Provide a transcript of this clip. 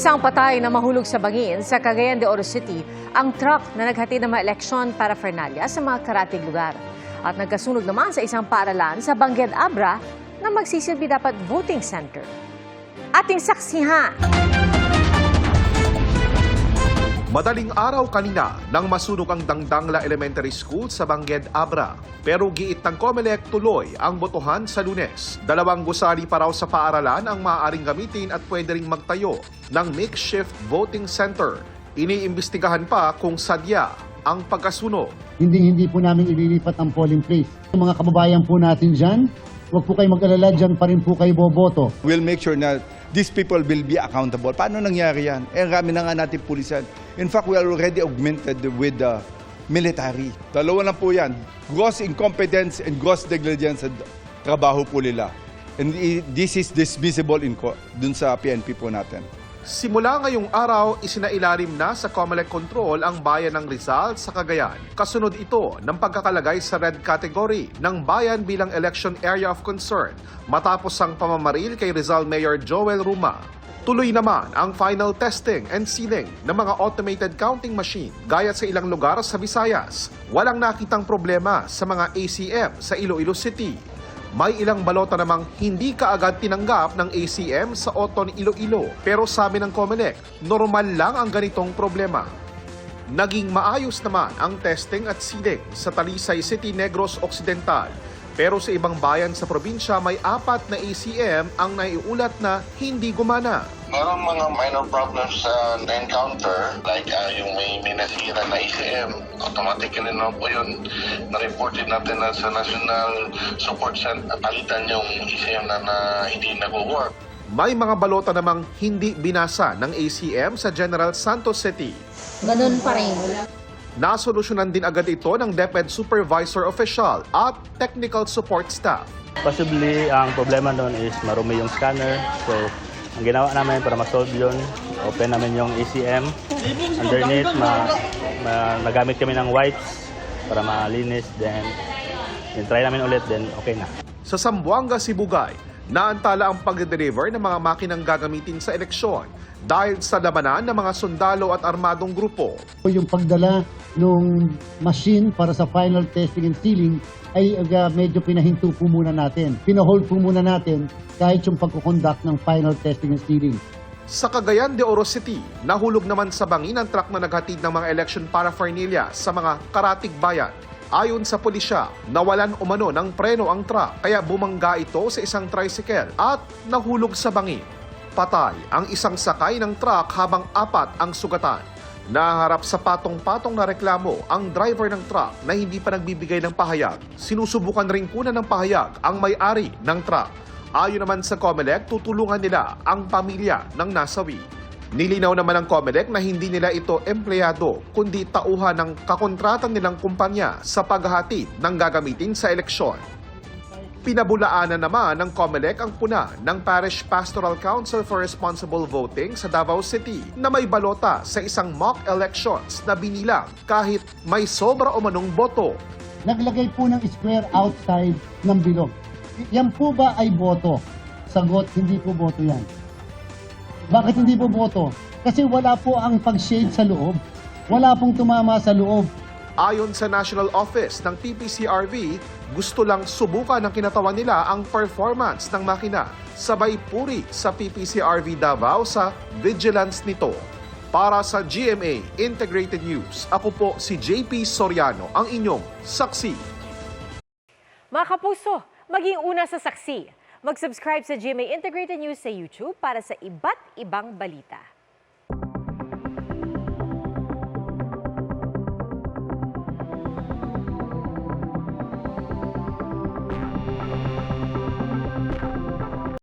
Isang patay na mahulog sa bangin sa Cagayan de Oro City ang truck na naghatid ng mga eleksyon paraphernalia sa mga karatig lugar. At nagkasunog naman sa isang paaralan sa Bangued Abra na magsisilbi dapat voting center. Ating saksihan. Madaling araw kanina nang masunog ang Dangdangla Elementary School sa Bangued Abra. Pero giit ng COMELEC tuloy ang botohan sa Lunes. 2 gusali pa raw sa paaralan ang maaaring gamitin at pwede ring magtayo ng makeshift voting center. Iniimbestigahan pa kung sadya ang pagkasunog. Hindi po namin ililipat ang polling place. Mga kababayan po natin dyan, huwag po kayo mag-alala, dyan pa rin po kayo boboto. We'll make sure na these people will be accountable. Paano nangyari yan? Rami na nga natin pulisan. In fact, we are already augmented with the military. Dalawa na po yan. Gross incompetence and gross negligence sa trabaho po nila. And this is dismissible dun sa PNP po natin. Simula ngayong araw, isinailalim na sa COMELEC control ang bayan ng Rizal sa Cagayan. Kasunod ito ng pagkakalagay sa red category ng bayan bilang election area of concern matapos ang pamamaril kay Rizal Mayor Joel Ruma. Tuloy naman ang final testing and sealing ng mga automated counting machine gaya sa ilang lugar sa Visayas. Walang nakitang problema sa mga ACM sa Iloilo City. May ilang balota namang hindi kaagad tinanggap ng ACM sa Oton, Iloilo. Pero sabi ng COMELEC, normal lang ang ganitong problema. Naging maayos naman ang testing at sealing sa Talisay City, Negros Occidental. Pero sa ibang bayan sa probinsya, may 4 na ACM ang naiulat na hindi gumana. Merong mga minor problems na encounter, like yung may nasira na ACM, automatically na po yun, na-reported natin na sa National Support Center, palitan yung ACM na hindi nag-work. May mga balota namang hindi binasa ng ACM sa General Santos City. Ganun pa rin. Nasolusyonan din agad ito ng DepEd Supervisor Official at Technical Support Staff. Possibly, ang problema doon is marumi yung scanner. So, ang ginawa namin para ma-solve yun, open namin yung ACM. Underneath, nagamit kami ng wipes para malinis. Then try namin ulit, then okay na. Sa Zamboanga, Sibugay, naantala ang pag-deliver ng mga makinang gagamitin sa eleksyon dahil sa labanan ng mga sundalo at armadong grupo. Yung pagdala ng machine para sa final testing and sealing ay medyo pinahinto po muna natin. Pinahold po muna natin kahit yung pagkukonduct ng final testing and sealing. Sa Cagayan de Oro City, nahulog naman sa bangin ang truck na naghatid ng mga election paraphernalia sa mga karatig bayan. Ayon sa pulisya, nawalan umano ng preno ang truck kaya bumangga ito sa isang tricycle at nahulog sa bangin. Patay ang isang sakay ng truck habang 4 ang sugatan. Naharap sa patong-patong na reklamo ang driver ng truck na hindi pa nagbibigay ng pahayag. Sinusubukan rin kunan ng pahayag ang may-ari ng truck. Ayon naman sa COMELEC, tutulungan nila ang pamilya ng nasawi. Nilinaw naman ng COMELEC na hindi nila ito empleyado kundi tauhan ng kakontrata nilang kumpanya sa paghahatid ng gagamitin sa eleksyon. Pinabulaanan naman ng COMELEC ang puna ng Parish Pastoral Council for Responsible Voting sa Davao City na may balota sa isang mock elections na binilang kahit may sobra o manong boto. Naglagay po ng square outside ng bilog. Yan po ba ay boto? Sagot, hindi po boto yan. Bakit hindi po boto? Kasi wala po ang pag-shade sa loob. Wala pong tumama sa loob. Ayon sa National Office ng PPCRV, gusto lang subukan ng kinatawan nila ang performance ng makina. Sabay puri sa PPCRV Davao sa vigilance nito. Para sa GMA Integrated News, ako po si JP Soriano, ang inyong saksi. Mga kapuso, maging una sa saksi. Mag-subscribe sa GMA Integrated News sa YouTube para sa iba't ibang balita.